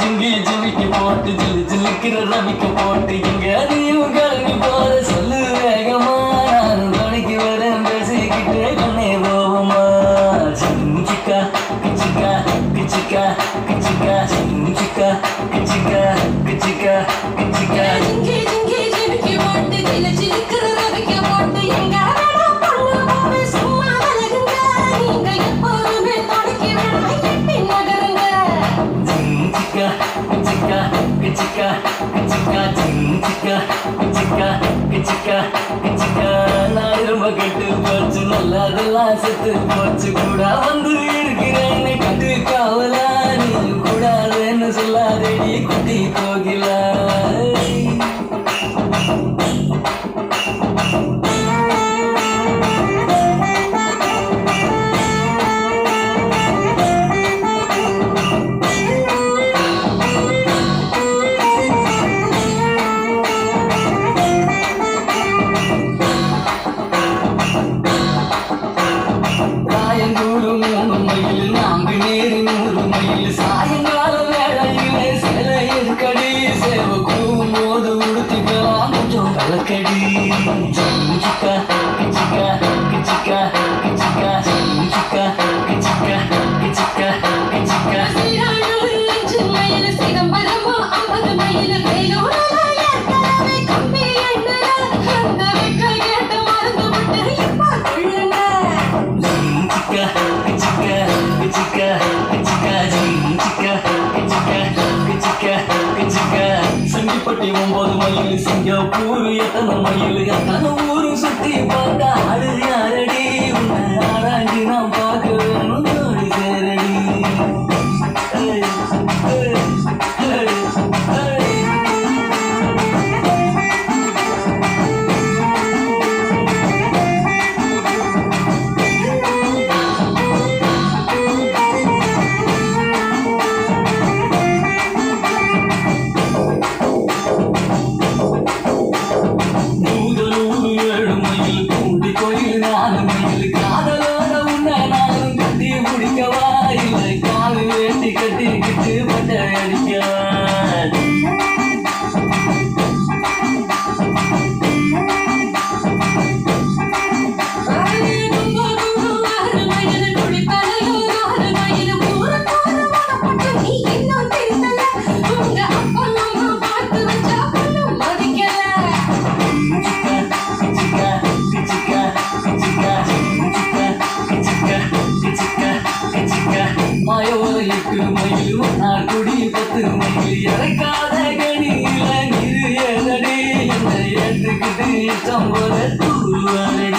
ஜிங்கி ஜிமிக்கி போட்டு ஜில்லு ஜில்லுக்கிற ரவிக்க போட்டு இங்க நீயும் கிளம்பி போற சொல்லு வேகமா நானும் துணைக்கு வரேன் பேசிக்கிட்டே கண்ணே போவோமா சிக்கா கிச்சிக்கா கிச்சிக்கா கிச்சிக்கா சிக்கா கிச்சிக்கா கிச்சிக்கா கிச்சிக்கா ஜிங்கி ஜிங்கி ஜிமிக்கி போட்டு ஜில்லு ஜில்லுக்கிற ரவிக்க போட்டு எங்க கெட்டு போச்சு நல்லதெல்லாம் செத்து போச்சு கூட வந்து இருக்கிறேன் கட்டு காவலா நீ கூடாதுன்னு சொல்லாதேடி குட்டி போகலா சாயங்காலம் வேளையிலே சில இருக்கடி சேவ கூவும் போது உடுத்திக்கலாம் கொஞ்சம் கலக்கடி சிக்கா கிச்சிக்கா கிச்சிக்கா கிச்சிக்கா சிக்கா கிச்சிக்கா கிச்சிக்கா கிச்சிக்கா சிதம்பரமா 50 மைல் வேலூரா ஏற்கனவே கம்பி எண்ணல அந்த வெக்க கேட்ட மறந்து விட்டு இப்ப கொள்ளுங்க சிக்கா கிச்சிக்கா கிச்சிக்கா சங்கிப்பட்டி 9 மைல் சிங்கப்பூர் எத்தனை மைல் எத்தனை ஊரு சுத்தி பார்த்தா அது யாரடி உன்னை ஆராய்ச்சி நான் பார்க்க வேணும் தோழி சேரடி காதலோட உன்னை நானும் கட்டி பிடிக்கவா இல்லை காலு வேண்டி கட்டிக்கிட்டு பட்ட அடிக்கவா மயில் நான் குடி 10 மைல் இறக்காத கணியில நிறு ஏதடி என்னை ஏத்துக்கிட்டு இஷ்டம் போல தூரடி